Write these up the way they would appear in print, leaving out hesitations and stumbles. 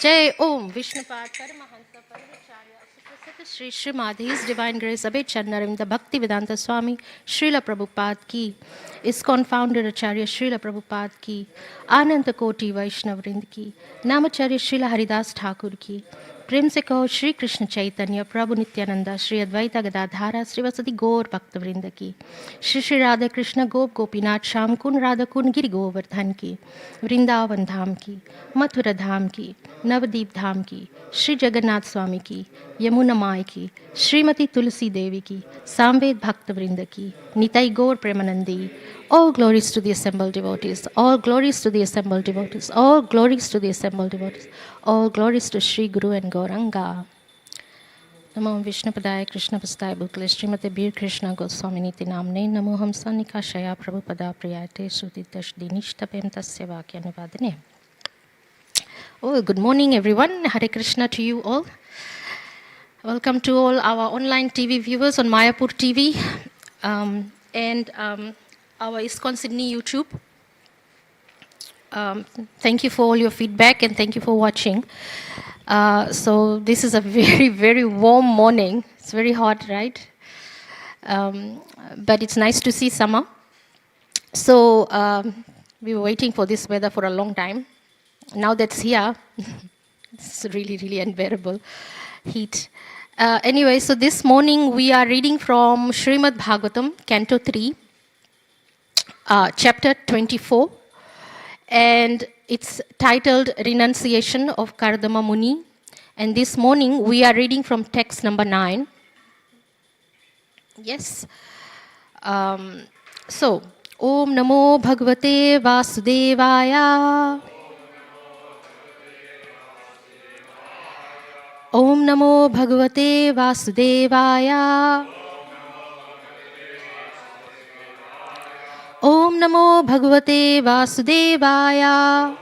Jai Om Vishnupad Paramahansa Parvacharya Suprasiddha Sri Srimad His Divine Grace Abhay Chandaravindra Bhakti Vedanta Swami Srila Prabhupada Ki ISKCON Founder Acharya Srila Prabhupada Ki Ananta Koti Vaishnav Vrind Ki Namacharya Srila Haridas Thakur Ki प्रेम से कहो श्री कृष्ण चैतन्य प्रभु नित्यानंदा श्री अद्वैता गदाधारा श्रीवसति गौर भक्त वृंद की श्री श्री राधा कृष्ण गोप गोपीनाथ श्याम कुंड राधा कुंड गिरि गोवर्धन की वृंदावन धाम की मथुरा धाम की नवदीप धाम की श्री जगन्नाथ स्वामी की यमुना माई की श्रीमती तुलसी देवी की सामवेद भक्त वृंद की निताई गौर Premanandi. All glories to the assembled devotees, all glories to the assembled devotees, all glories to the assembled devotees, all glories to Sri Guru and Gauranga. Namo Vishnupadaya Krishna Pastaya Bhutale Srimate Bir Krishna Goswami Niti Namne Namo Hamsa Nikashaya Prabhupada Priyate Suditash Dinishtabem Tasya Vakyanuvadane. Oh, good morning everyone. Hare Krishna to you all. Welcome to all our online TV viewers on Mayapur TV and our ISKCON Sydney YouTube. Thank you for all your feedback and thank you for watching. So this is a very, very warm morning. It's very hot, right? But it's nice to see summer. So we were waiting for this weather for a long time. Now that's here, it's really, really unbearable heat. Anyway, so this morning we are reading from Srimad Bhagavatam, Canto 3, chapter 24, and it's titled Renunciation of Kardama Muni. And this morning we are reading from text number 9. Yes. So, Om Namo Bhagavate Vasudevaya. Om Namo Bhagavate Vasudevaya. Om Namo Bhagavate Vasudevaya.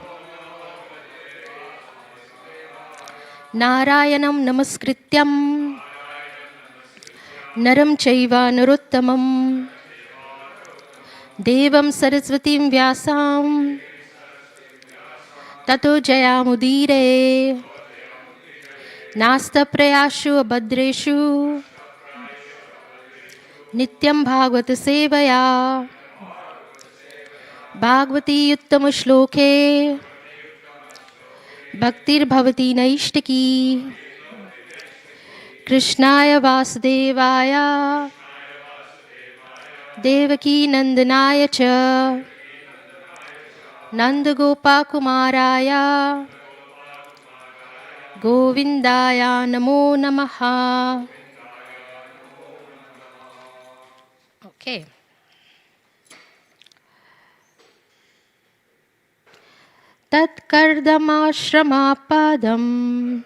Narayanam Namaskrityam Naram Chaiva Narottamam Devam Saraswatim Vyasam Tato Jayamudire Nasta Prayashu Abhadreshu Nityam Bhagavata Sevaya Bhagavati Uttama Shloke Bhaktir Bhavati Naishtaki Krishnaya Vasudevaya Devaki Nandanaya Cha Nanda Gopa Kumaraya Govindaya Namo Namaha. Okay. Tat Kardamashramāpadam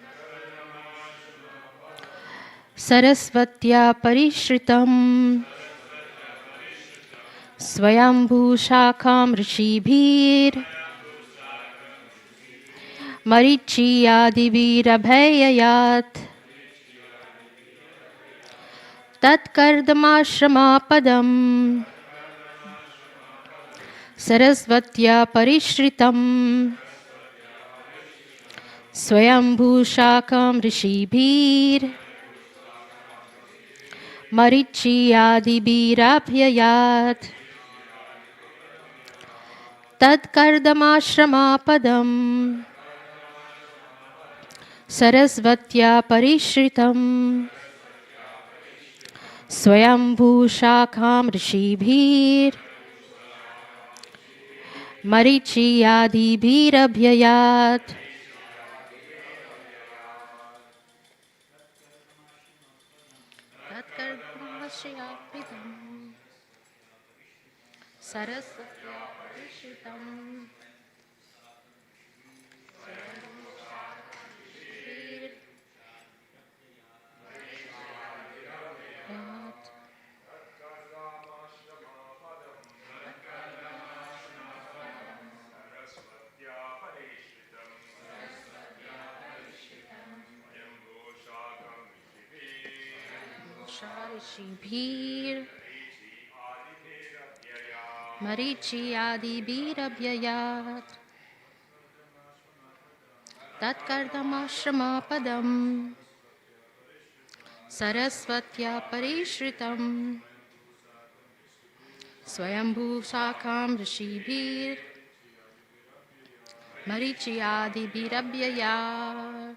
Sarasvatya Parishritam Swayambhu Shakam Rishibhir Marichi Adivir Abhayayat Tat Kardamashramāpadam Sarasvatya Parishritam Swayambhu Shakam Rishibhir Marichi Adibhir Abhyayat Tad Kardamashramāpadam Sarasvatya Parishritam Swayambhu Shakam Rishibhir Marichi Adibhir Abhyayat. Sarasvatya Parishritam Rishibhir Marichi Adibhir Abhyayat Tatkardamashamapadam Sarasvatya Parishritam Swayambhu Sakam Rishibhir Marichiyadi Birabhyaya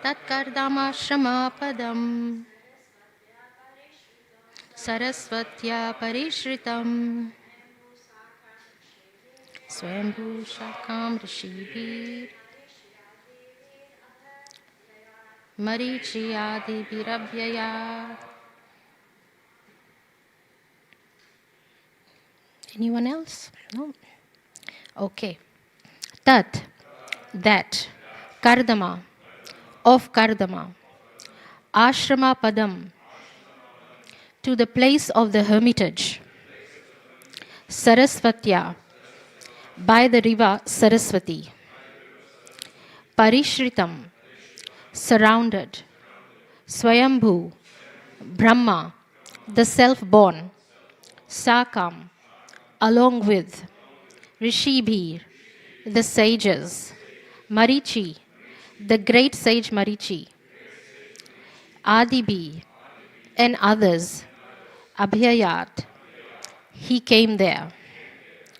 Tatkardamashamapadam Sarasvatya Parishritam Swayambhu Sakam Rishibhir Marichiyadi Birabhyaya. Anyone else? No? Okay. Tat, that, Kardama, of Kardama, Ashrama Padam, to the place of the hermitage, Sarasvatya, by the river Saraswati, Parishritam, surrounded, Swayambhu, Brahma, the self-born, Sakam, along with, Rishibhir, the sages, Marichi, the great sage Marichi, Adibhi, and others, Abhyayat, he came there.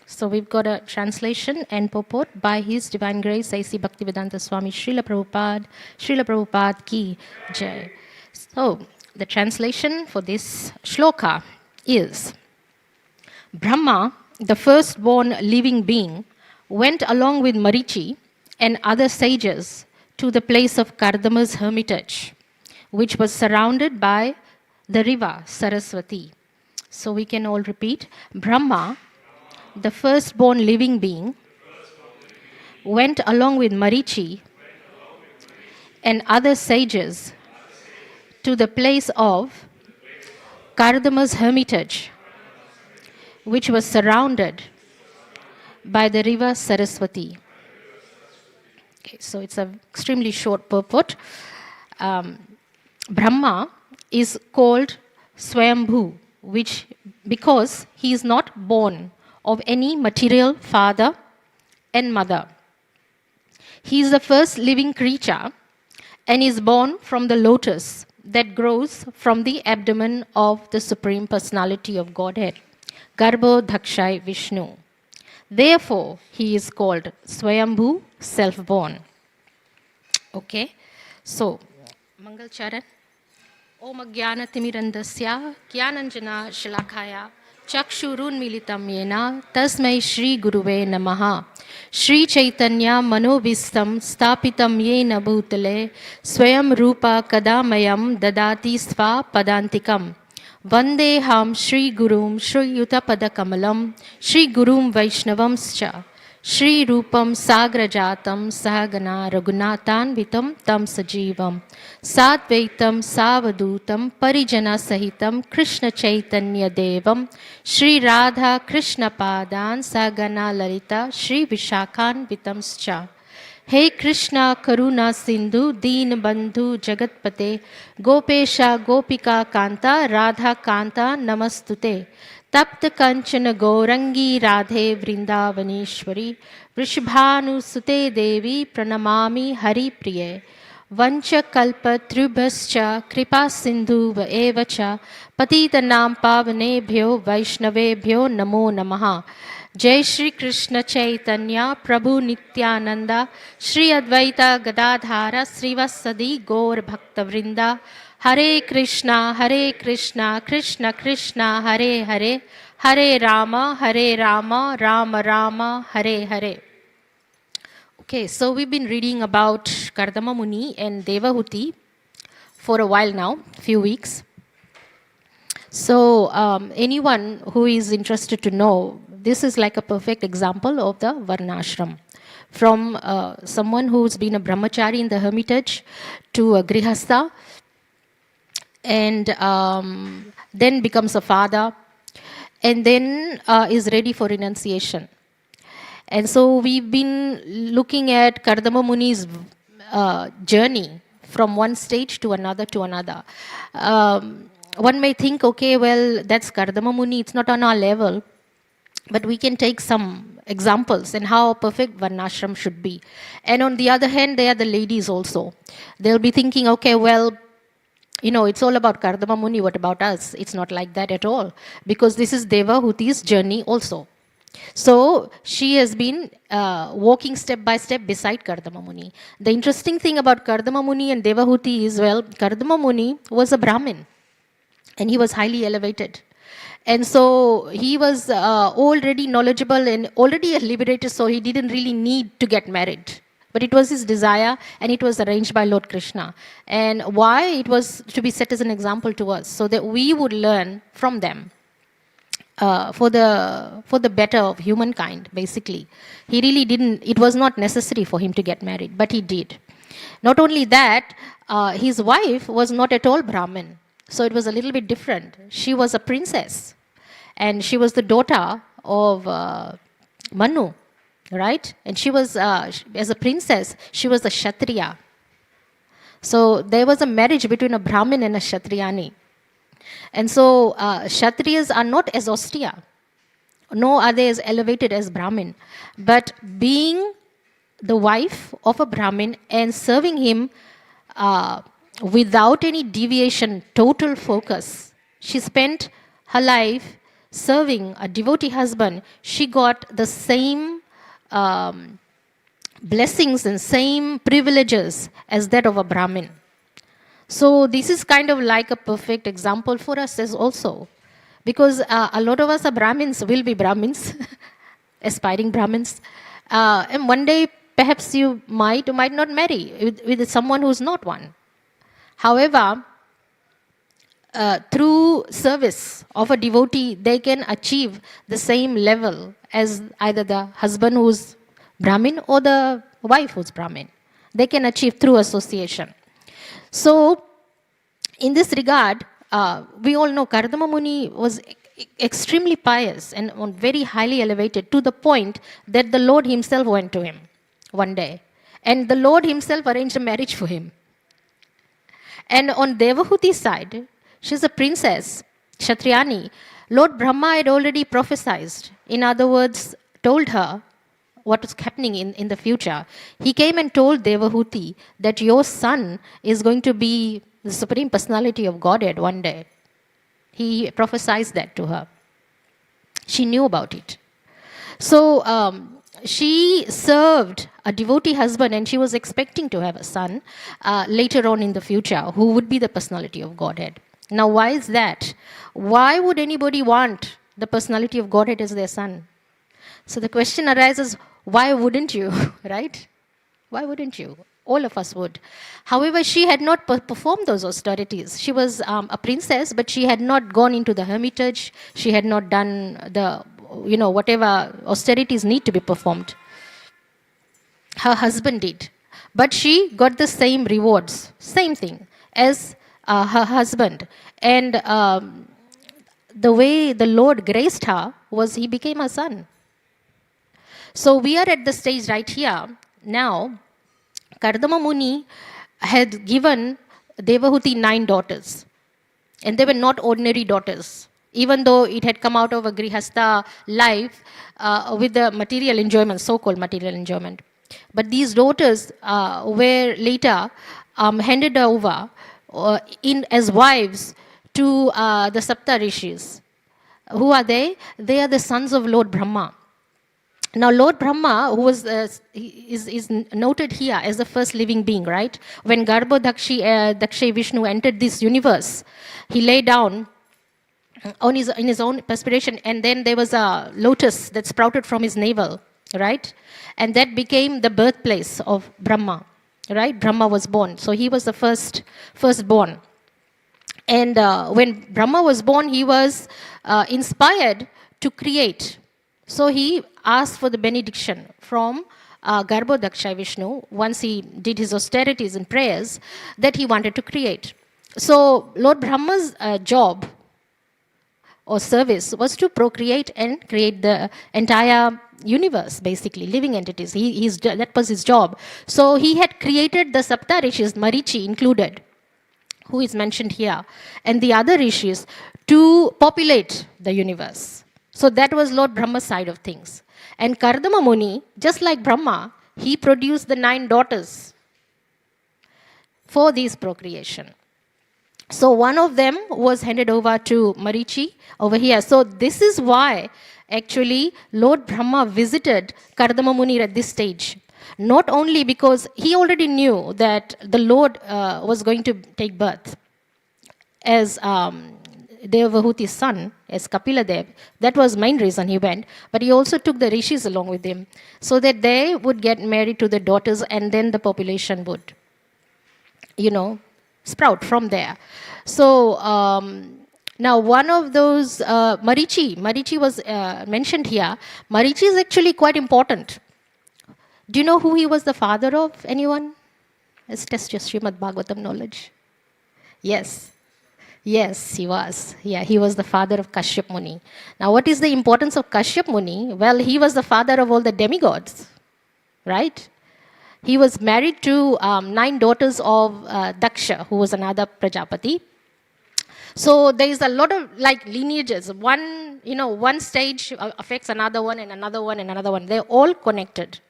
So we've got a translation and purport by His Divine Grace A.C. Bhaktivedanta Swami Srila Prabhupada ki Jai. So the translation for this shloka is, Brahma, the firstborn living being, went along with Marichi and other sages to the place of Kardama's hermitage, which was surrounded by the river Saraswati. So we can all repeat, Brahma, the firstborn living being, went along with Marichi and other sages to the place of Kardama's hermitage, which was surrounded by the river Saraswati. Okay, so it's an extremely short purport. Brahma is called Swayambhu, because he is not born of any material father and mother. He is the first living creature and is born from the lotus that grows from the abdomen of the Supreme Personality of Godhead, Garbho Dhakshai Vishnu. Therefore, he is called Swayambhu, self-born. Okay, so, Mangal Charan. Om Jnana Timirandasya Jnananjana Shalakaya Chakshurunmilitam Yena Tasmai Shri Guruve Namaha. Shri Chaitanya Manobhistam Stapitam Yena Bhutale Swayam Rupa Kadamayam Dadati Sva Padantikam. Vandeham Shri Gurum Shri Yutapada Kamalam Shri Gurum Vaishnavamscha Shri Rupam Sagrajatam Sahagana Raghunathan Vitam Tam Sajivam Sadvaitam Savadutam Parijana Sahitam Krishna Chaitanya Devam Shri Radha Krishna Padan Sahagana Lalita Shri Vishakhan Vitamscha. Hey Krishna Karuna Sindhu Deen Bandhu Jagatpate Gopesha Gopika Kanta Radha Kanta Namastute Tapta Kanchana Gaurangi Radhe Vrindavaneshwari Vrishabhanu Sute Devi Pranamami Hari Priye Vancha Kalpa Trubhascha Kripa Sindhu Vaevacha Patitanam Pavanebhyo Vaishnavebhyo Namo Namaha. Jai Shri Krishna Chaitanya Prabhu Nityananda Shri Advaita Gadadhara Srivasadi Gaur Bhakta Vrinda Hare Krishna Krishna Krishna Hare Hare Hare Rama Rama Rama Hare Hare. Okay, so we've been reading about Kardama Muni and Devahuti for a while now, few weeks. So anyone who is interested to know, this is like a perfect example of the Varnashram. From someone who's been a brahmachari in the hermitage to a grihastha, and then becomes a father, and then is ready for renunciation. And so we've been looking at Kardama Muni's journey from one stage to another to another. One may think, okay, well, that's Kardama Muni, it's not on our level. But we can take some examples and how perfect varnashram should be. And on the other hand, they are the ladies also. They'll be thinking, okay, well, it's all about Kardama Muni. What about us? It's not like that at all. Because this is Devahuti's journey also. So she has been walking step by step beside Kardama Muni. The interesting thing about Kardama Muni and Devahuti is, well, Kardama Muni was a Brahmin and he was highly elevated. And so he was already knowledgeable and already a liberated, so he didn't really need to get married. But it was his desire and it was arranged by Lord Krishna. And why? It was to be set as an example to us so that we would learn from them. For the better of humankind, basically. He really didn't, it was not necessary for him to get married, but he did. Not only that, his wife was not at all Brahmin. So it was a little bit different. She was a princess. And she was the daughter of Manu, right? And she was, as a princess, she was a Kshatriya. So there was a marriage between a Brahmin and a Kshatriyani. And so Kshatriyas are not as austere, nor are they as elevated as Brahmin. But being the wife of a Brahmin and serving him without any deviation, total focus, she spent her life serving a devotee husband. She got the same blessings and same privileges as that of a Brahmin. So this is kind of like a perfect example for us as also. Because a lot of us are Brahmins, will be Brahmins, aspiring Brahmins. And one day, perhaps you might or might not marry with someone who's not one. However, through service of a devotee, they can achieve the same level as either the husband who's Brahmin or the wife who's Brahmin. They can achieve through association. So, in this regard, we all know Kardama Muni was extremely pious and very highly elevated to the point that the Lord himself went to him one day. And the Lord himself arranged a marriage for him. And on Devahuti's side, she's a princess, Kshatriyani. Lord Brahma had already prophesied. In other words, told her what was happening in the future. He came and told Devahuti that your son is going to be the Supreme Personality of Godhead one day. He prophesied that to her. She knew about it. So she served a devotee husband and she was expecting to have a son later on in the future who would be the personality of Godhead. Now, why is that? Why would anybody want the personality of Godhead as their son? So the question arises, why wouldn't you, right? Why wouldn't you? All of us would. However, she had not performed those austerities. She was a princess, but she had not gone into the hermitage. She had not done the, whatever austerities need to be performed. Her husband did. But she got the same rewards, same thing, as her husband. And the way the Lord graced her was he became her son. So we are at the stage right here now. Kardama Muni had given Devahuti 9 daughters. And they were not ordinary daughters. Even though it had come out of a grihastha life with the material enjoyment, so-called material enjoyment. But these daughters were later handed over as wives to the Sapta Rishis. Who are they? They are the sons of Lord Brahma. Now, Lord Brahma, who was is noted here as the first living being, right? When Daksha Vishnu entered this universe, he lay down in his own perspiration, and then there was a lotus that sprouted from his navel, right? And that became the birthplace of Brahma, right? Brahma was born. So he was the firstborn. And when Brahma was born, he was inspired to create. So he asked for the benediction from Daksha Vishnu once he did his austerities and prayers that he wanted to create. So Lord Brahma's job or service was to procreate and create the entire universe, basically, living entities. That was his job. So he had created the Sapta Rishis, Marichi included, who is mentioned here, and the other Rishis to populate the universe. So that was Lord Brahma's side of things. And Kardama Muni, just like Brahma, he produced the 9 daughters for this procreation. So one of them was handed over to Marichi over here. So this is why actually Lord Brahma visited Kardama Muni at this stage. Not only because he already knew that the Lord was going to take birth as Devahuti's son, as Kapila Dev. That was main reason he went. But he also took the rishis along with him so that they would get married to the daughters and then the population would, sprout from there. So now one of those, Marichi was mentioned here. Marichi is actually quite important. Do you know who he was the father of? Anyone? Let's test your Srimad Bhagavatam knowledge. Yes. Yes, he was. Yeah, he was the father of Kashyap Muni. Now, what is the importance of Kashyap Muni? Well, he was the father of all the demigods, right? He was married to 9 daughters of Daksha, who was another Prajapati. So there is a lot of lineages. One stage affects another one and another one and another one. They're all connected.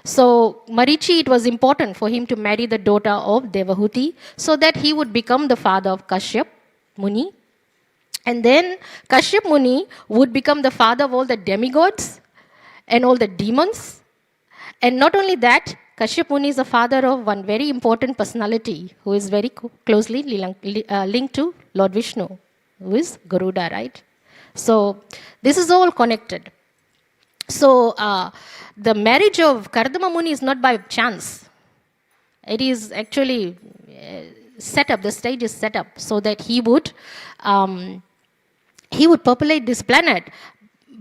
So Marichi, it was important for him to marry the daughter of Devahuti so that he would become the father of Kashyap Muni. And then Kashyap Muni would become the father of all the demigods and all the demons. And not only that, Kashyap Muni is the father of one very important personality who is very closely linked to Lord Vishnu, who is Garuda, right? So this is all connected. So the marriage of Kardama Muni is not by chance. It is actually set up, the stage is set up so that he would populate this planet.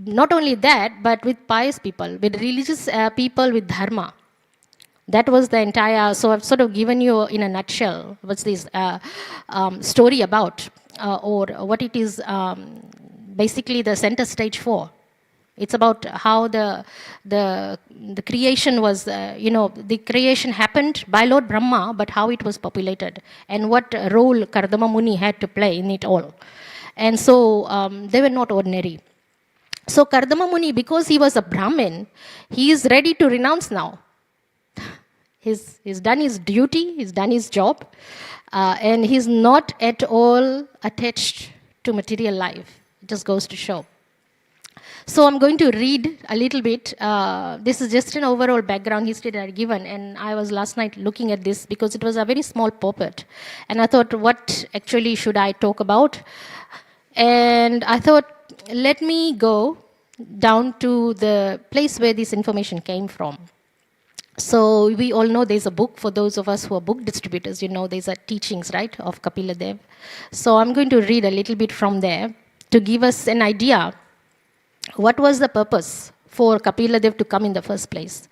Not only that, but with pious people, with religious people, with dharma. That was the entire, so I've sort of given you in a nutshell what's this story about, or what it is basically the center stage for. It's about how the creation was, the creation happened by Lord Brahma, but how it was populated and what role Kardama Muni had to play in it all. And so they were not ordinary. So Kardama Muni, because he was a Brahmin, he is ready to renounce now. He's done his duty, he's done his job, and he's not at all attached to material life. It just goes to show. So I'm going to read a little bit. This is just an overall background history that I've given, and I was last night looking at this because it was a very small pulpit. And I thought, what actually should I talk about? And I thought, let me go down to the place where this information came from. So we all know there's a book, for those of us who are book distributors, there's a teachings, right, of Kapila Dev. So I'm going to read a little bit from there to give us an idea what was the purpose for Kapila Dev to come in the first place.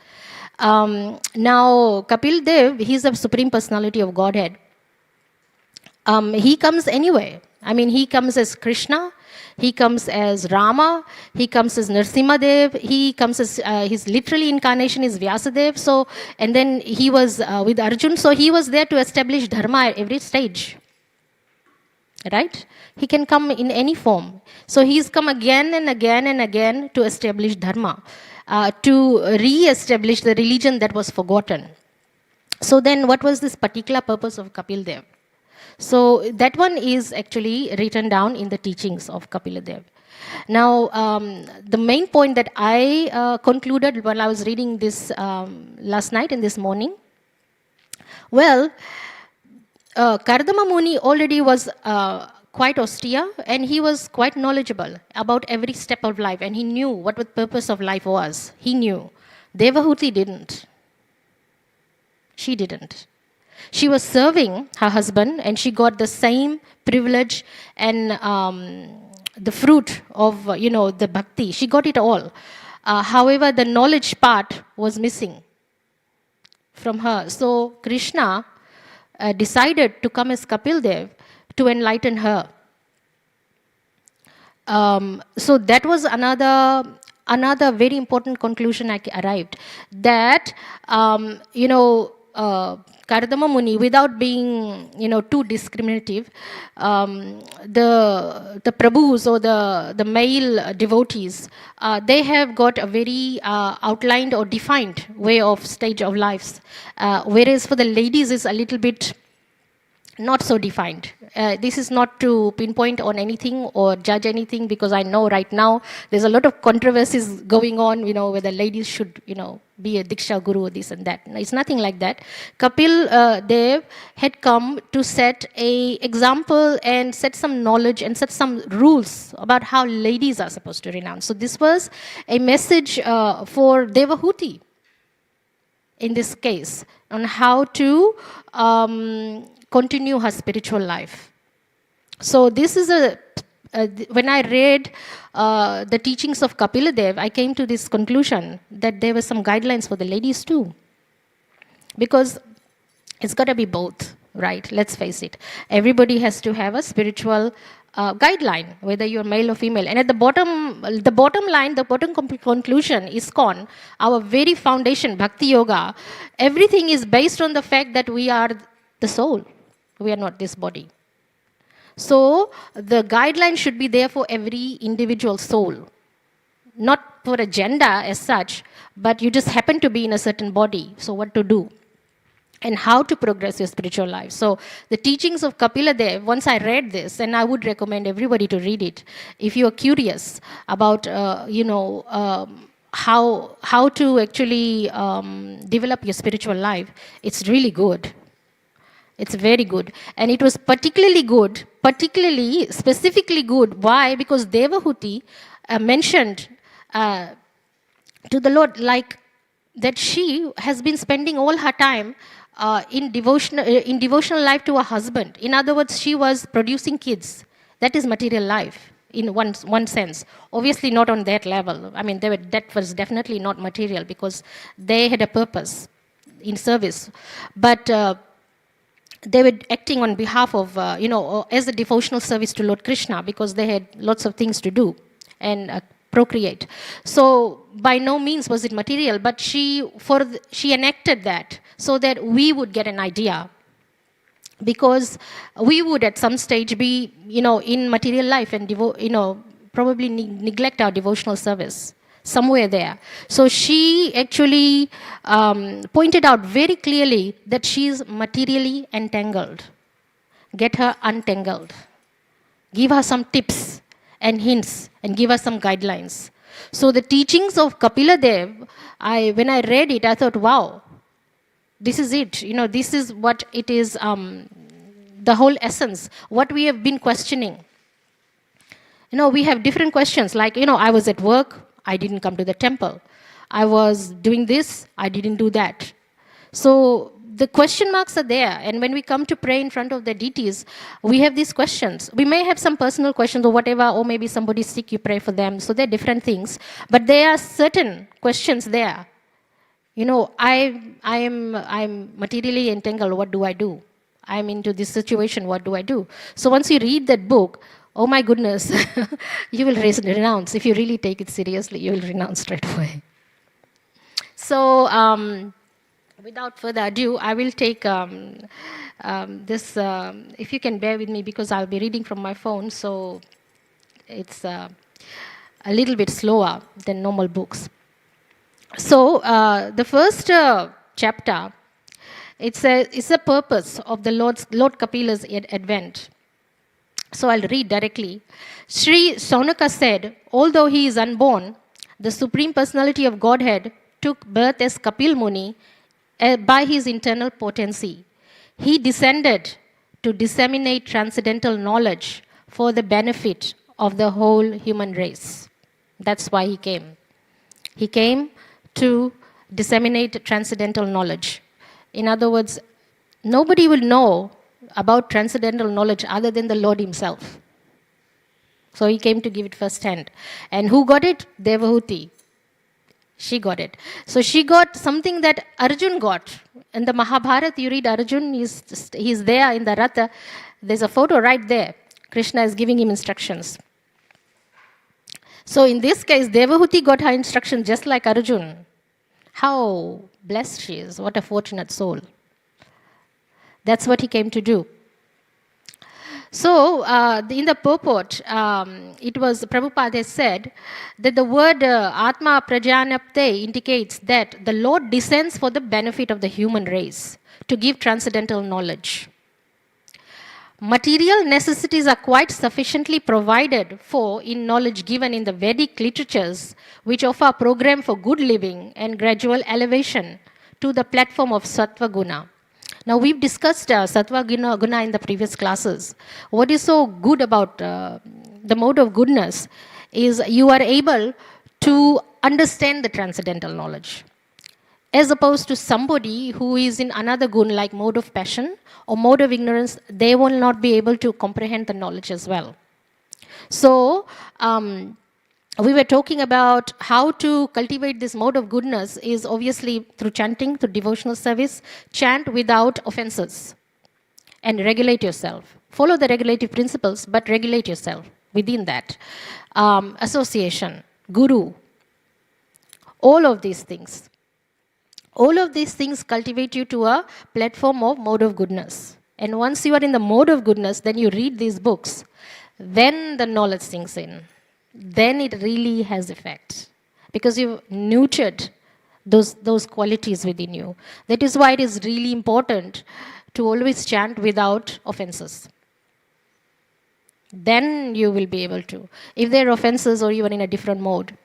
Now, Kapil Dev, he's a supreme personality of Godhead. He comes anyway. I mean, he comes as Krishna, he comes as Rama, he comes as Nrsimhadev, he comes as, his literally incarnation is Vyasadev, so, and then he was with Arjun, so he was there to establish dharma at every stage, right? He can come in any form. So he's come again and again and again to establish dharma, to re-establish the religion that was forgotten. So then what was this particular purpose of Kapil Dev? So that one is actually written down in the teachings of Kapila Dev. Now, the main point that I concluded while I was reading this last night and this morning, well, Kardama Muni already was quite austere and he was quite knowledgeable about every step of life, and he knew what the purpose of life was. He knew. Devahuti didn't. She didn't. She was serving her husband and she got the same privilege and the fruit of, the bhakti. She got it all. However, the knowledge part was missing from her. So Krishna decided to come as Kapil Dev to enlighten her. So that was another very important conclusion I arrived, that, Kardama Muni, without being, too discriminative, the Prabhus or the male devotees, they have got a very outlined or defined way of stage of lives, whereas for the ladies is a little bit not so defined. This is not to pinpoint on anything or judge anything, because I know right now there's a lot of controversies going on, whether ladies should, be a Diksha Guru or this and that. No, it's nothing like that. Kapil Dev had come to set a example and set some knowledge and set some rules about how ladies are supposed to renounce. So this was a message for Devahuti in this case on how to continue her spiritual life. So this is when I read the teachings of Kapila Dev, I came to this conclusion that there were some guidelines for the ladies too. Because it's got to be both, right? Let's face it. Everybody has to have a spiritual guideline, whether you're male or female. And at the bottom line, the bottom conclusion is ISKCON, our very foundation, Bhakti Yoga, everything is based on the fact that we are the soul. We are not this body. So the guideline should be there for every individual soul. Not for a gender as such, but you just happen to be in a certain body. So what to do? And how to progress your spiritual life. So the teachings of Kapila Dev, once I read this, and I would recommend everybody to read it, if you are curious about, how to actually develop your spiritual life, it's really good. It's very good. And it was specifically good. Why? Because Devahuti mentioned to the Lord like that she has been spending all her time in devotional life to her husband. In other words, she was producing kids. That is material life in one sense. Obviously not on that level. I mean, that was definitely not material because they had a purpose in service. But they were acting on behalf of, as a devotional service to Lord Krishna, because they had lots of things to do and procreate. So by no means was it material, but she enacted that so that we would get an idea, because we would at some stage be, in material life and probably neglect our devotional service somewhere there. So she actually pointed out very clearly that she is materially entangled. Get her untangled. Give her some tips and hints and give her some guidelines. So the teachings of Kapila Dev, when I read it, I thought, wow, this is it. This is what it is, the whole essence, what we have been questioning. We have different questions like, I was at work, I didn't come to the temple. I was doing this, I didn't do that. So the question marks are there. And when we come to pray in front of the deities, we have these questions. We may have some personal questions or whatever, or maybe somebody's sick, you pray for them. So they're different things. But there are certain questions there. I'm materially entangled, what do I do? I'm into this situation, what do I do? So once you read that book, oh my goodness, you will renounce. If you really take it seriously, you will renounce straight away. So without further ado, I will take this, if you can bear with me, because I'll be reading from my phone, so it's a little bit slower than normal books. So the first chapter, it's a purpose of the Lord Kapila's advent. So I'll read directly. Sri Saunaka said, although he is unborn, the Supreme Personality of Godhead took birth as Kapil Muni by his internal potency. He descended to disseminate transcendental knowledge for the benefit of the whole human race. That's why he came. He came to disseminate transcendental knowledge. In other words, nobody will know about transcendental knowledge other than the Lord himself. So he came to give it firsthand. And who got it? Devahuti. She got it. So she got something that Arjun got. In the Mahabharata, you read Arjun, he's there in the Ratha. There's a photo right there. Krishna is giving him instructions. So in this case, Devahuti got her instructions just like Arjun. How blessed she is. What a fortunate soul. That's what he came to do. So, in the purport, it was Prabhupada has said that the word Atma Prajanapte indicates that the Lord descends for the benefit of the human race to give transcendental knowledge. Material necessities are quite sufficiently provided for in knowledge given in the Vedic literatures, which offer a program for good living and gradual elevation to the platform of Sattva Guna. Now, we've discussed Sattva Guna in the previous classes. What is so good about the mode of goodness is you are able to understand the transcendental knowledge, as opposed to somebody who is in another gun like mode of passion or mode of ignorance. They will not be able to comprehend the knowledge as well. So, we were talking about how to cultivate this mode of goodness is obviously through chanting, through devotional service. Chant without offenses and regulate yourself. Follow the regulative principles, but regulate yourself within that. Association, guru, all of these things. All of these things cultivate you to a platform of mode of goodness. And once you are in the mode of goodness, then you read these books. Then the knowledge sinks in. Then it really has effect. Because you've nurtured those qualities within you. That is why it is really important to always chant without offenses. Then you will be able to. If there are offenses or you are in a different mode,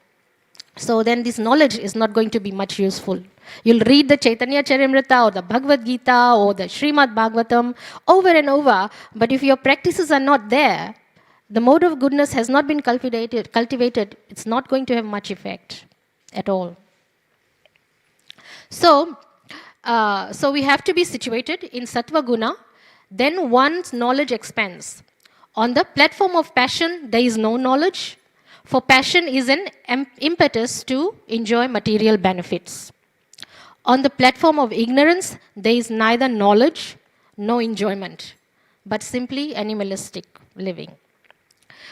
so then this knowledge is not going to be much useful. You'll read the Chaitanya Charimrita or the Bhagavad Gita or the Srimad Bhagavatam over and over, but if your practices are not there, the mode of goodness has not been cultivated, it's not going to have much effect at all. So we have to be situated in Sattva Guna, then one's knowledge expands. On the platform of passion, there is no knowledge. For passion is an impetus to enjoy material benefits. On the platform of ignorance, there is neither knowledge nor enjoyment, but simply animalistic living.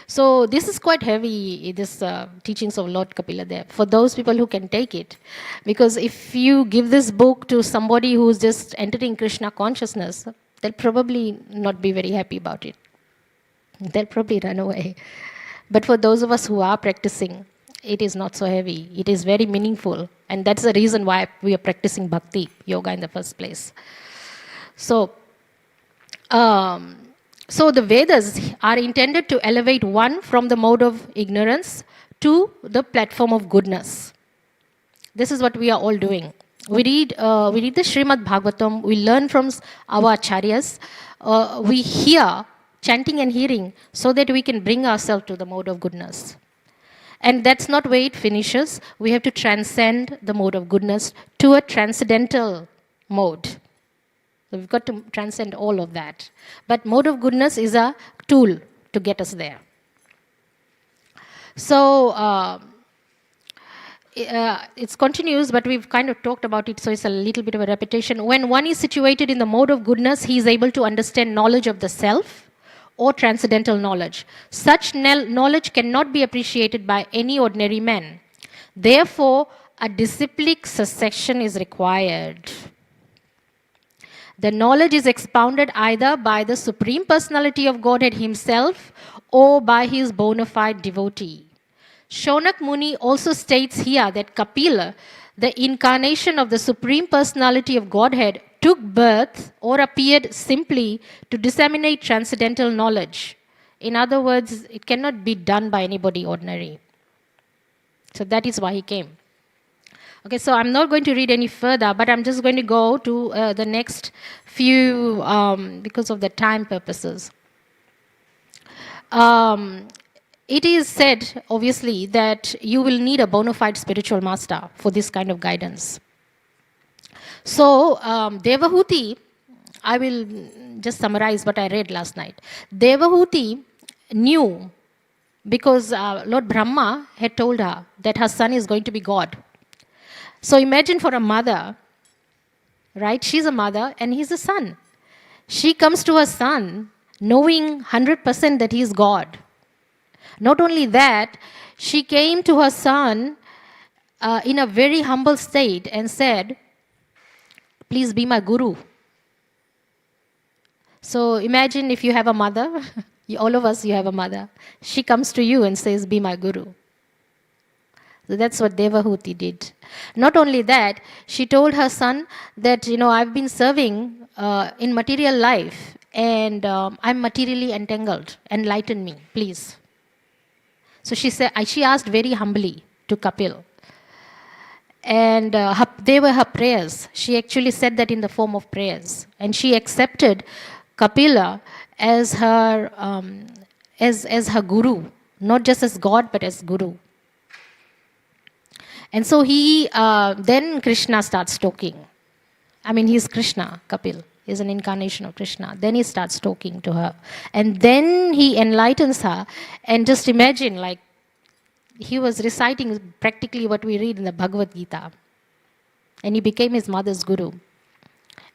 So this is quite heavy, this teachings of Lord Kapila there, for those people who can take it. Because if you give this book to somebody who's just entering Krishna consciousness, they'll probably not be very happy about it. They'll probably run away. But for those of us who are practicing, it is not so heavy. It is very meaningful. And that's the reason why we are practicing bhakti yoga in the first place. So the Vedas are intended to elevate one from the mode of ignorance to the platform of goodness. This is what we are all doing. We read the Srimad Bhagavatam, we learn from our acharyas, we hear chanting and hearing so that we can bring ourselves to the mode of goodness. And that's not where it finishes. We have to transcend the mode of goodness to a transcendental mode. So we've got to transcend all of that. But mode of goodness is a tool to get us there. So it continues, but we've kind of talked about it, so it's a little bit of a repetition. When one is situated in the mode of goodness, he is able to understand knowledge of the self or transcendental knowledge. Such knowledge cannot be appreciated by any ordinary man. Therefore, a disciplic succession is required. The knowledge is expounded either by the Supreme Personality of Godhead himself or by his bona fide devotee. Shonak Muni also states here that Kapila, the incarnation of the Supreme Personality of Godhead, took birth or appeared simply to disseminate transcendental knowledge. In other words, it cannot be done by anybody ordinary. So that is why he came. Okay, so I'm not going to read any further, but I'm just going to go to the next few because of the time purposes. It is said, obviously, that you will need a bona fide spiritual master for this kind of guidance. So, Devahuti, I will just summarize what I read last night. Devahuti knew because Lord Brahma had told her that her son is going to be God. So imagine for a mother, right? She's a mother and he's a son. She comes to her son knowing 100% that he is God. Not only that, she came to her son in a very humble state and said, please be my guru. So imagine if you have a mother, all of us, you have a mother. She comes to you and says, be my guru. So that's what Devahuti did. Not only that, she told her son that, I've been serving in material life and I'm materially entangled. Enlighten me, please. So she asked very humbly to Kapil. And they were her prayers. She actually said that in the form of prayers. And she accepted Kapila as her guru, not just as God, but as guru. And so then Krishna starts talking. I mean, he's Krishna, Kapil. He's an incarnation of Krishna. Then he starts talking to her. And then he enlightens her. And just imagine, like, he was reciting practically what we read in the Bhagavad Gita. And he became his mother's guru.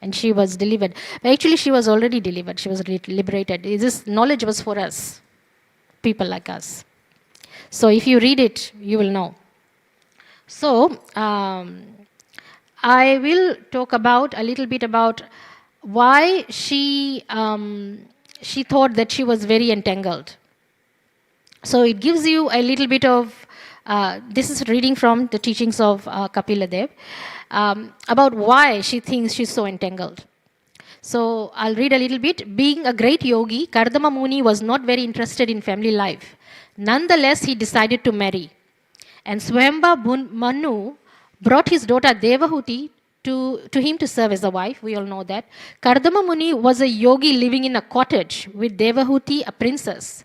And she was delivered. But actually, she was already delivered. She was liberated. This knowledge was for us, people like us. So if you read it, you will know. So I will talk about a little bit about why she thought that she was very entangled. So it gives you a little bit of, this is reading from the teachings of Kapila Dev, about why she thinks she's so entangled. So I'll read a little bit. Being a great yogi, Kardama Muni was not very interested in family life. Nonetheless, he decided to marry. And Swayambha Manu brought his daughter Devahuti to him to serve as a wife. We all know that. Kardama Muni was a yogi living in a cottage with Devahuti, a princess,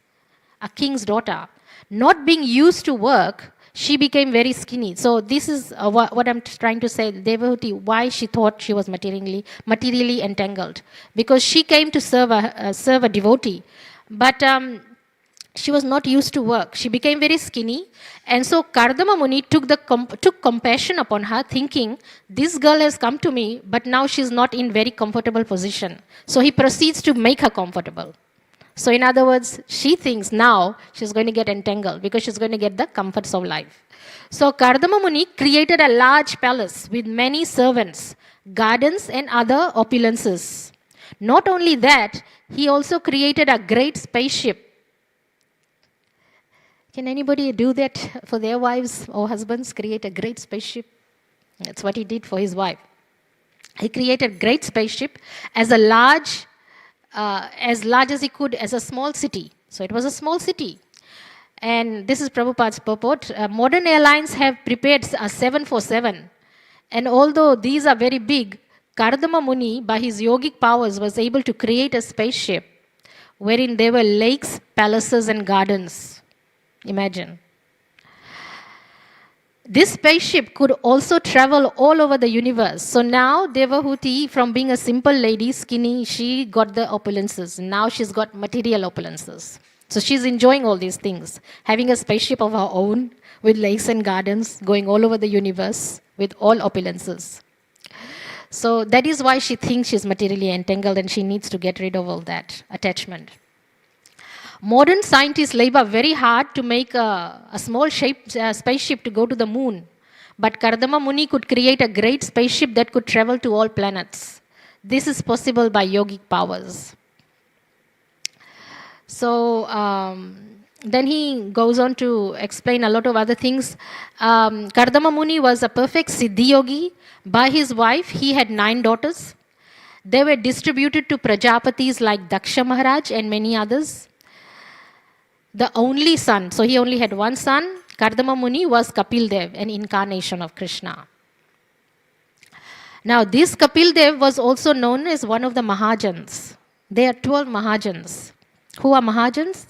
a king's daughter. Not being used to work, she became very skinny. So this is what I'm trying to say. Devahuti, why she thought she was materially entangled. Because she came to serve a devotee. But she was not used to work. She became very skinny. And so Kardama Muni took compassion upon her, thinking, this girl has come to me, but now she's not in very comfortable position. So he proceeds to make her comfortable. So in other words, she thinks now she's going to get entangled because she's going to get the comforts of life. So Kardama Muni created a large palace with many servants, gardens and other opulences. Not only that, he also created a great spaceship. Can anybody do that for their wives or husbands? Create a great spaceship? That's what he did for his wife. He created a great spaceship as large as he could as a small city. So it was a small city. And this is Prabhupada's purport. Modern airlines have prepared a 747. And although these are very big, Kardama Muni, by his yogic powers, was able to create a spaceship wherein there were lakes, palaces, and gardens. Imagine. This spaceship could also travel all over the universe. So now Devahuti, from being a simple lady, skinny, she got the opulences. Now she's got material opulences. So she's enjoying all these things. Having a spaceship of her own with lakes and gardens, going all over the universe with all opulences. So that is why she thinks she's materially entangled and she needs to get rid of all that attachment. Modern scientists labor very hard to make a small spaceship to go to the moon. But Kardama Muni could create a great spaceship that could travel to all planets. This is possible by yogic powers. So then he goes on to explain a lot of other things. Kardama Muni was a perfect Siddhi yogi. By his wife, he had 9 daughters. They were distributed to Prajapatis like Daksha Maharaj and many others. The only son, so he only had one son, Kardama Muni, was Kapil Dev, an incarnation of Krishna. Now, this Kapil Dev was also known as one of the Mahajans. There are 12 Mahajans. Who are Mahajans?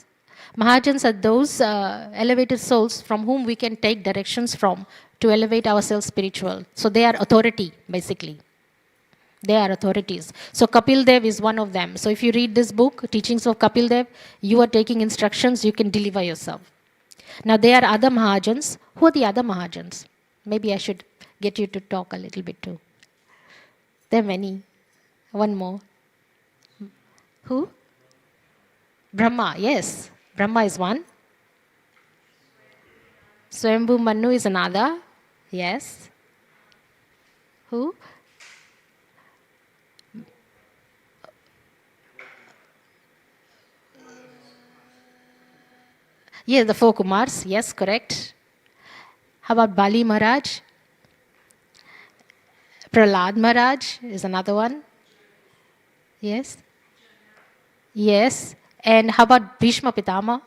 Mahajans are those elevated souls from whom we can take directions from to elevate ourselves spiritual. So they are authority, basically. They are authorities. So Kapil Dev is one of them. So if you read this book, Teachings of Kapil Dev, you are taking instructions, you can deliver yourself. Now there are other Mahajans. Who are the other Mahajans? Maybe I should get you to talk a little bit too. There are many. One more. Who? Brahma, yes. Brahma is one. Swayambhu Manu is another. Yes. Who? Yes, the four Kumars. Yes, correct. How about Bali Maharaj? Prahlad Maharaj is another one. Yes. Yes. And how about Bhishma Pitama?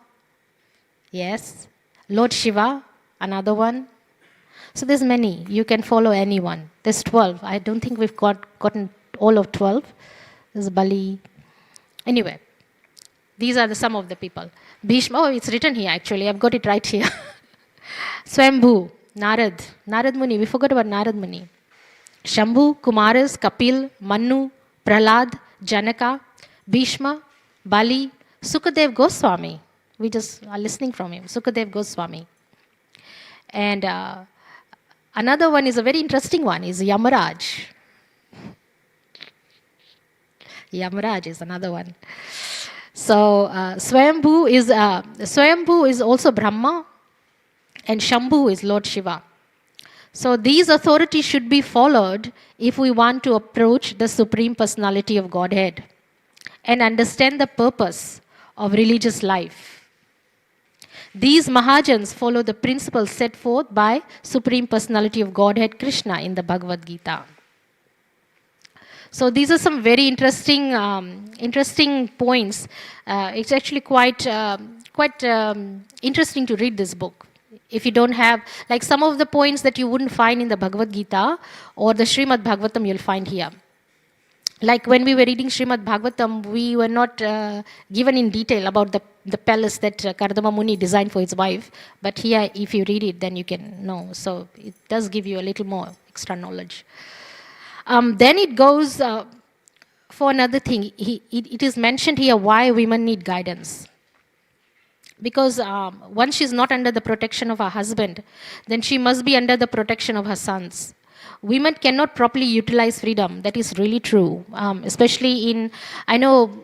Yes. Lord Shiva, another one. So there's many. You can follow anyone. There's 12. I don't think we've gotten all of 12. There's Bali. Anyway, these are some of the people. Bhishma, oh, it's written here actually. I've got it right here. Swambhu, Narad. Narad Muni. We forgot about Narad Muni. Shambhu, Kumaras, Kapil, Manu, Prahlad, Janaka, Bhishma, Bali, Sukadev Goswami. We just are listening from him. Sukadev Goswami. And another one is a very interesting one, is Yamaraj. Yamaraj is another one. So Swayambhu is also Brahma, and Shambhu is Lord Shiva. So these authorities should be followed if we want to approach the Supreme Personality of Godhead and understand the purpose of religious life. These Mahajans follow the principles set forth by Supreme Personality of Godhead Krishna in the Bhagavad Gita. So these are some very interesting points. It's actually quite interesting to read this book. If you don't have, like some of the points that you wouldn't find in the Bhagavad Gita or the Srimad Bhagavatam, you'll find here. Like when we were reading Srimad Bhagavatam, we were not given in detail about the palace that Kardama Muni designed for his wife. But here, if you read it, then you can know. So it does give you a little more extra knowledge. Then it goes for another thing. It is mentioned here why women need guidance. Because once she's not under the protection of her husband, then she must be under the protection of her sons. Women cannot properly utilize freedom. That is really true. Especially in, I know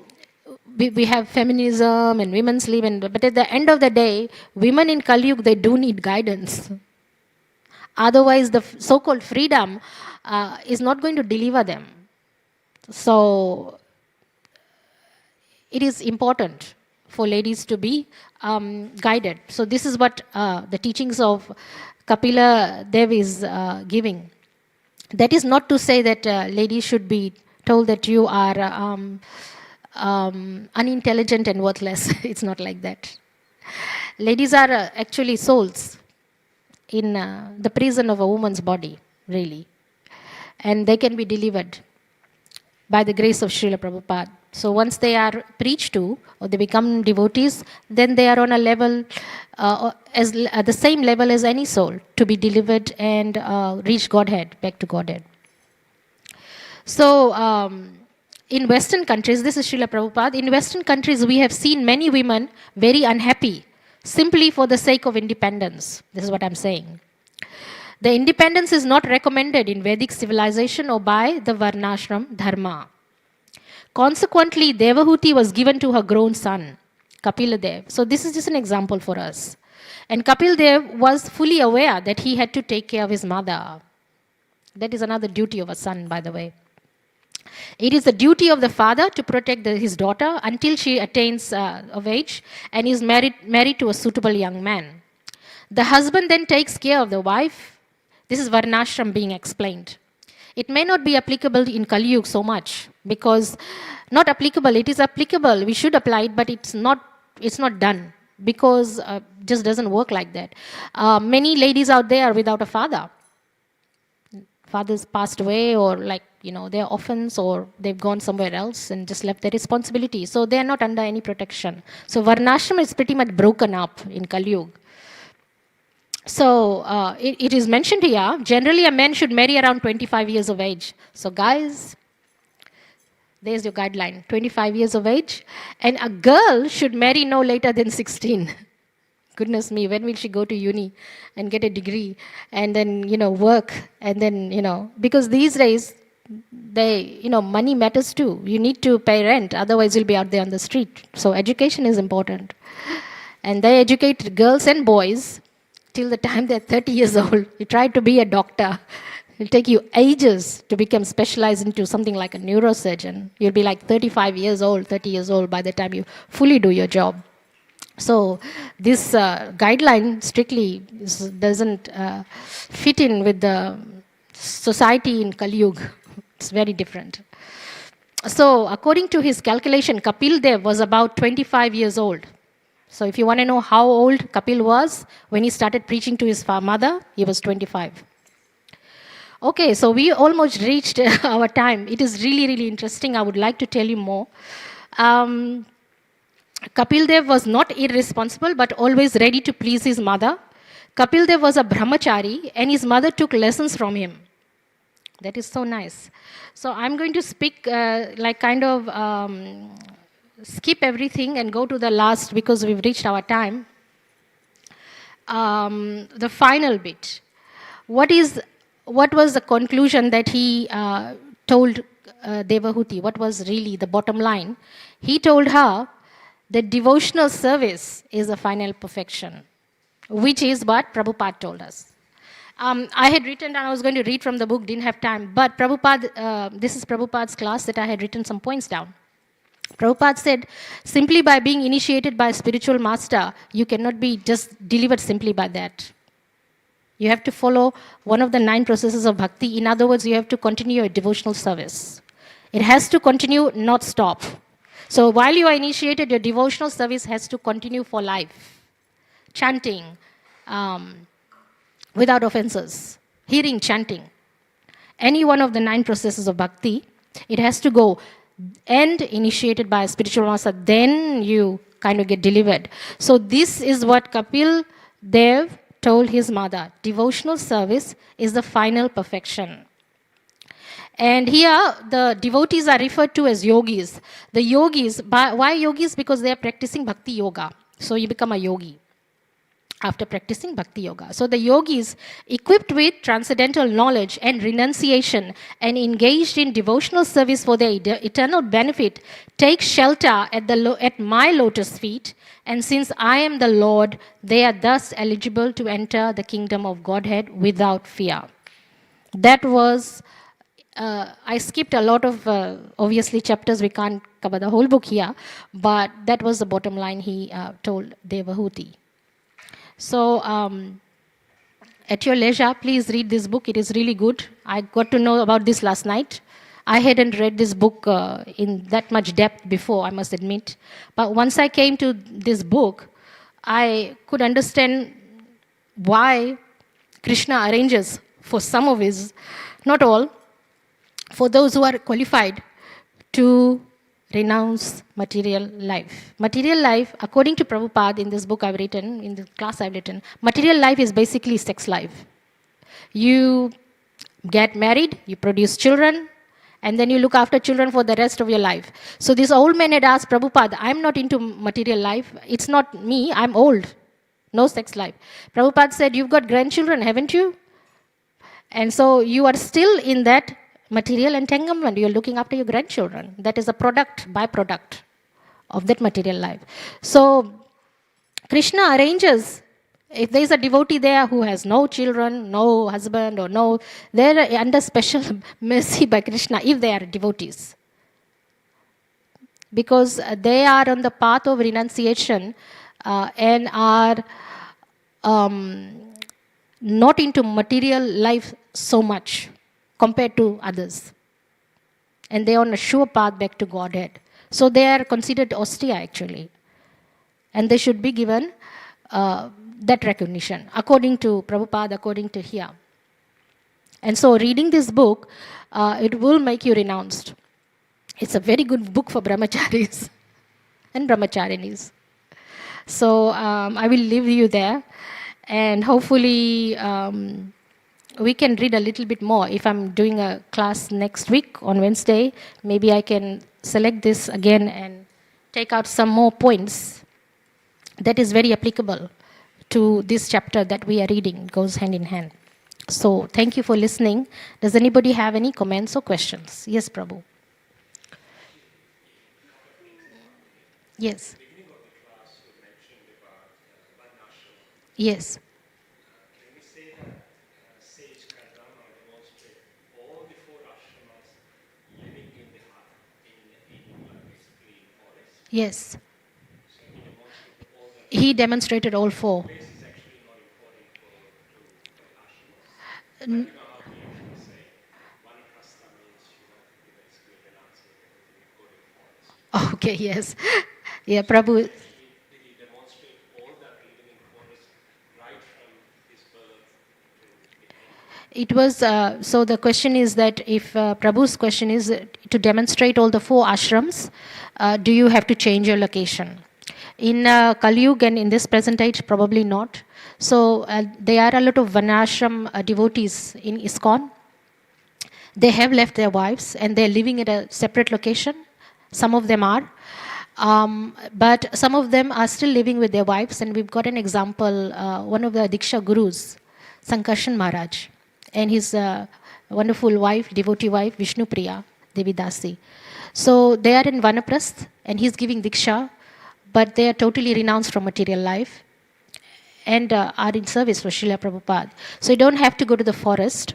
we have feminism and women's live, but at the end of the day, women in Kali Yuga, they do need guidance. Otherwise, the so-called freedom is not going to deliver them. So it is important for ladies to be guided. So this is what the teachings of Kapila Dev is giving. That is not to say that ladies should be told that you are unintelligent and worthless. It's not like that. Ladies are actually souls in the prison of a woman's body, really. And they can be delivered by the grace of Srila Prabhupada. So once they are preached to, or they become devotees, then they are on a level, at the same level as any soul, to be delivered and reach Godhead, back to Godhead. So in Western countries, this is Srila Prabhupada, in Western countries we have seen many women very unhappy, simply for the sake of independence. This is what I'm saying. The independence is not recommended in Vedic civilization or by the Varnashram Dharma. Consequently, Devahuti was given to her grown son, Kapila Dev. So this is just an example for us. And Kapil Dev was fully aware that he had to take care of his mother. That is another duty of a son, by the way. It is the duty of the father to protect his daughter until she attains of age and is married to a suitable young man. The husband then takes care of the wife. This is Varnashram being explained. It may not be applicable in Kali Yuga so much, because not applicable, it is applicable, we should apply it, but it's not done, because just doesn't work like that. Many ladies out there are without a father. Fathers passed away, or they're orphans, or they've gone somewhere else and just left their responsibility. So they are not under any protection. So Varnashram is pretty much broken up in Kali Yuga. So it is mentioned here, generally a man should marry around 25 years of age. So guys, there's your guideline, 25 years of age. And a girl should marry no later than 16. Goodness me, when will she go to uni and get a degree and then, work and then, because these days, money matters too. You need to pay rent, otherwise you'll be out there on the street. So education is important. And they educate girls and boys till the time they're 30 years old. You try to be a doctor. It'll take you ages to become specialized into something like a neurosurgeon. You'll be like 35 years old, 30 years old by the time you fully do your job. So this guideline strictly doesn't fit in with the society in Kali Yuga. It's very different. So according to his calculation, Kapil Dev was about 25 years old. So if you want to know how old Kapil was when he started preaching to his mother, he was 25. Okay, so we almost reached our time. It is really, really interesting. I would like to tell you more. Um, Kapil Dev was not irresponsible but always ready to please his mother. Kapil Dev was a brahmachari and his mother took lessons from him. That is so nice. So I'm going to speak like kind of skip everything and go to the last because we've reached our time. The final bit. What is what was the conclusion that he told Devahuti? What was really the bottom line? He told her that devotional service is a final perfection, which is what Prabhupada told us. I had written down, I was going to read from the book, didn't have time, but Prabhupada, this is Prabhupada's class that I had written some points down. Prabhupada said, simply by being initiated by a spiritual master, you cannot be just delivered simply by that. You have to follow one of the 9 processes of bhakti. In other words, you have to continue your devotional service. It has to continue, not stop. So while you are initiated, your devotional service has to continue for life. Chanting without offenses, hearing, chanting. Any one of the 9 processes of bhakti, it has to go and initiated by a spiritual master, then you kind of get delivered. So this is what Kapil Dev told his mother. Devotional service is the final perfection. And here the devotees are referred to as yogis. The yogis, why yogis? Because they are practicing bhakti yoga. So you become a yogi after practicing bhakti yoga. So the yogis, equipped with transcendental knowledge and renunciation and engaged in devotional service for their eternal benefit, take shelter at my lotus feet, and since I am the Lord, they are thus eligible to enter the kingdom of Godhead without fear. That was, I skipped a lot of, obviously, chapters. We can't cover the whole book here, but that was the bottom line he told Devahuti. So, at your leisure, please read this book. It is really good. I got to know about this last night. I hadn't read this book in that much depth before, I must admit. But once I came to this book, I could understand why Krishna arranges for some of his, not all, for those who are qualified to renounce material life. Material life, according to Prabhupada, in this book I've written, in the class I've written, material life is basically sex life. You get married, you produce children, and then you look after children for the rest of your life. So this old man had asked Prabhupada, I'm not into material life. It's not me, I'm old. No sex life. Prabhupada said, you've got grandchildren, haven't you? And so you are still in that material entanglement. You're looking after your grandchildren. That is a byproduct of that material life. So Krishna arranges, if there is a devotee there who has no children, no husband, or no, they're under special mercy by Krishna if they are devotees. Because they are on the path of renunciation and are not into material life so much compared to others. And they are on a sure path back to Godhead. So they are considered austere actually. And they should be given that recognition, according to Prabhupada, according to here. And so reading this book, it will make you renounced. It's a very good book for brahmacharis and brahmacharinis. So I will leave you there. And hopefully we can read a little bit more. If I'm doing a class next week on Wednesday, maybe I can select this again and take out some more points that is very applicable to this chapter that we are reading. It goes hand in hand. So thank you for listening. Does anybody have any comments or questions? Yes, Prabhu. Yes. Yes. Yes. He demonstrated all four. Okay, yes. Yeah, Prabhu. It was, so the question is that if Prabhu's question is to demonstrate all the four ashrams, do you have to change your location? In Kali Yuga and in this present age, probably not. So there are a lot of Vanashram devotees in ISKCON. They have left their wives and they're living at a separate location. Some of them are. But some of them are still living with their wives, and we've got an example, one of the Diksha Gurus, Sankarshan Maharaj, and his wonderful wife, devotee wife, Vishnupriya Devidasi. So they are in Vanaprasth, and he's giving Diksha, but they are totally renounced from material life and are in service for Srila Prabhupada. So you don't have to go to the forest.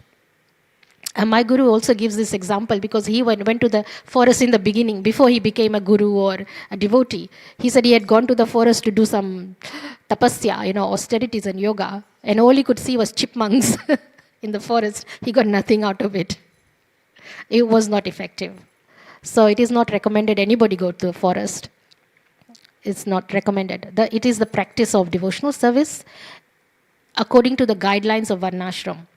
And my guru also gives this example because he went to the forest in the beginning before he became a guru or a devotee. He said he had gone to the forest to do some tapasya, austerities and yoga, and all he could see was chipmunks in the forest. He got nothing out of it. It was not effective. So it is not recommended anybody go to the forest. It's not recommended. It is the practice of devotional service according to the guidelines of Varnashram.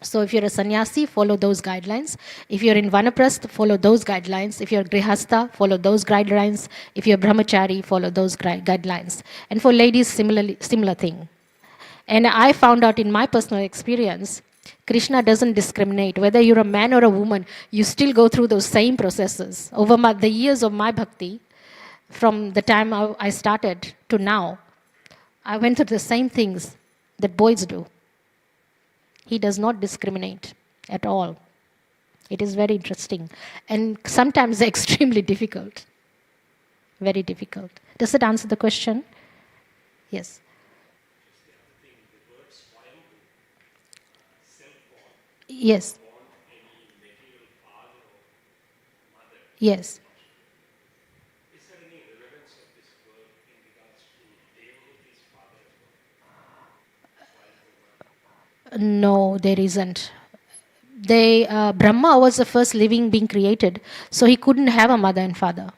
So if you're a sannyasi, follow those guidelines. If you're in Vanaprastha, follow those guidelines. If you're grihastha, follow those guidelines. If you're brahmachari, follow those guidelines. And for ladies, similar thing. And I found out in my personal experience, Krishna doesn't discriminate. Whether you're a man or a woman, you still go through those same processes. Over the years of my bhakti, from the time I started to now, I went through the same things that boys do. He does not discriminate at all. It is very interesting and sometimes extremely difficult. Very difficult. Does it answer the question? Yes. Yes. Yes. No, there isn't. Brahma was the first living being created, so he couldn't have a mother and father.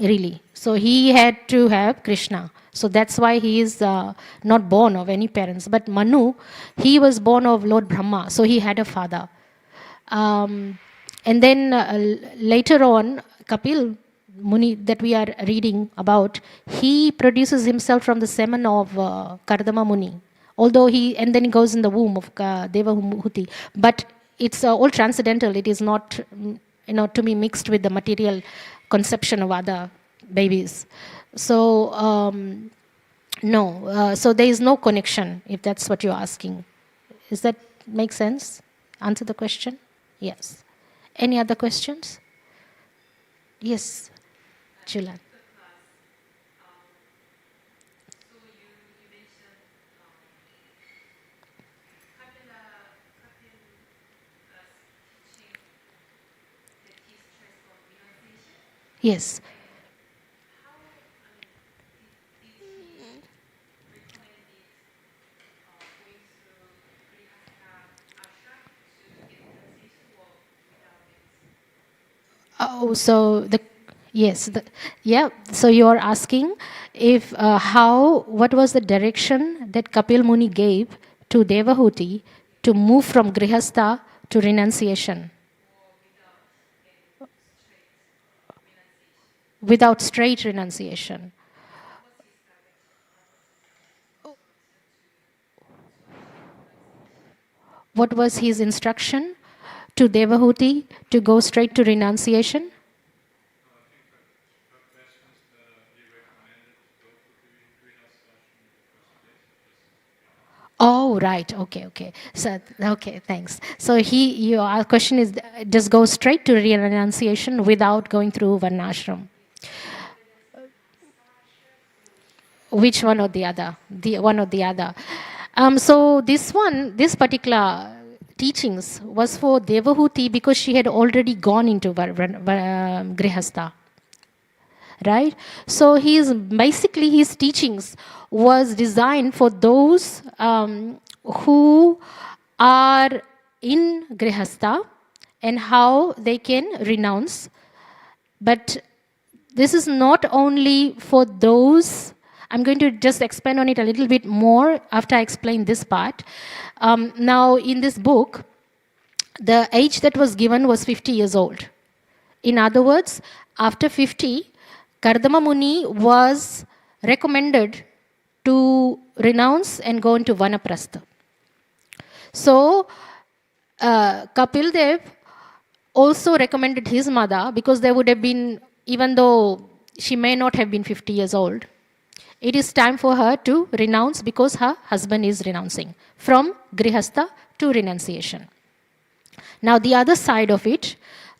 Really. So he had to have Krishna. So that's why he is not born of any parents. But Manu, he was born of Lord Brahma, so he had a father. And then later on, Kapil Muni that we are reading about, he produces himself from the semen of Kardama Muni. And then he goes in the womb of Devahuti. But it's all transcendental. It is not, to be mixed with the material conception of other babies. So, no. So there is no connection, if that's what you're asking. Does that make sense? Answer the question? Yes. Any other questions? Yes. Julan. Yes. Oh, so So you are asking if what was the direction that Kapil Muni gave to Devahuti to move from grihastha to renunciation without straight renunciation. What was his instruction to Devahuti to go straight to renunciation? Oh, right. Okay. So, okay, thanks. So your question is, just go straight to renunciation without going through Varnashram. Which one or the other? The one or the other. So this particular teachings was for Devahuti because she had already gone into Grihastha. right? So basically his teachings was designed for those who are in Grihastha and how they can renounce. But this is not only for those, I'm going to just expand on it a little bit more after I explain this part. Now, in this book, the age that was given was 50 years old. In other words, after 50, Kardama Muni was recommended to renounce and go into Vanaprastha. So, Kapil Dev also recommended his mother, because there would have been, even though she may not have been 50 years old, it is time for her to renounce because her husband is renouncing from Grihastha to renunciation. Now, the other side of it,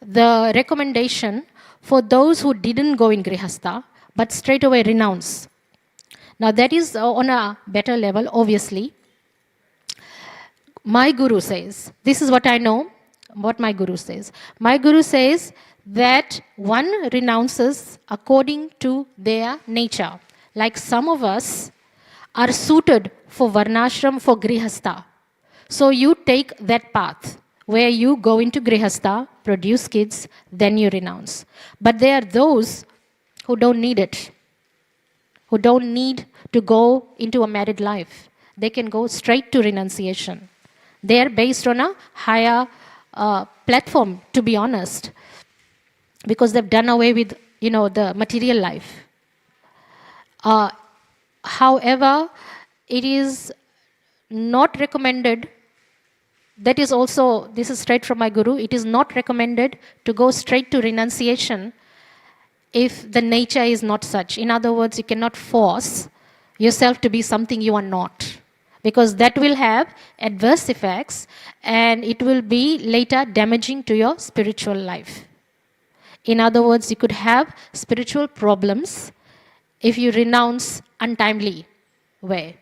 the recommendation for those who didn't go in Grihastha but straight away renounce. Now, that is on a better level, obviously. My guru says, this is what I know, what my guru says. My guru says that one renounces according to their nature. Like some of us are suited for Varnashram, for Grihastha. So you take that path where you go into Grihastha, produce kids, then you renounce. But there are those who don't need it, who don't need to go into a married life. They can go straight to renunciation. They are based on a higher platform, to be honest, because they've done away with, the material life. However, it is not recommended. That is also, this is straight from my guru, it is not recommended to go straight to renunciation if the nature is not such. In other words, you cannot force yourself to be something you are not, because that will have adverse effects and it will be later damaging to your spiritual life. In other words, you could have spiritual problems if you renounce untimely way,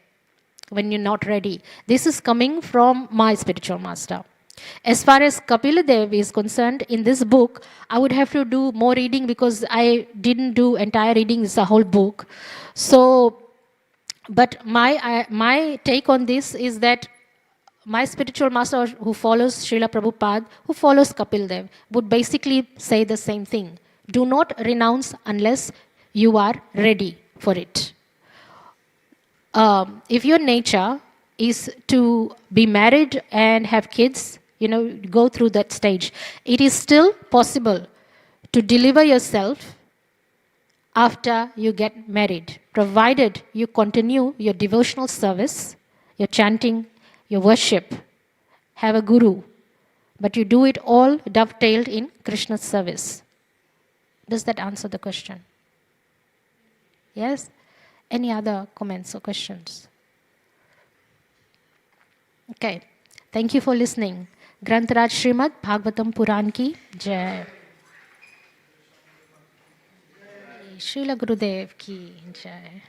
when you're not ready. This is coming from my spiritual master. As far as Kapila Dev is concerned, in this book, I would have to do more reading because I didn't do entire reading, it's a whole book. So, but my take on this is that my spiritual master who follows Srila Prabhupada, who follows Kapil Dev, would basically say the same thing. Do not renounce unless you are ready for it. If your nature is to be married and have kids, go through that stage, it is still possible to deliver yourself after you get married, provided you continue your devotional service, your chanting, your worship, have a guru, but you do it all dovetailed in Krishna's service. Does that answer the question? Yes? Any other comments or questions? Okay. Thank you for listening. Grantaraj Srimad Bhagavatam Puran ki Jai. Srila Gurudev ki Jai.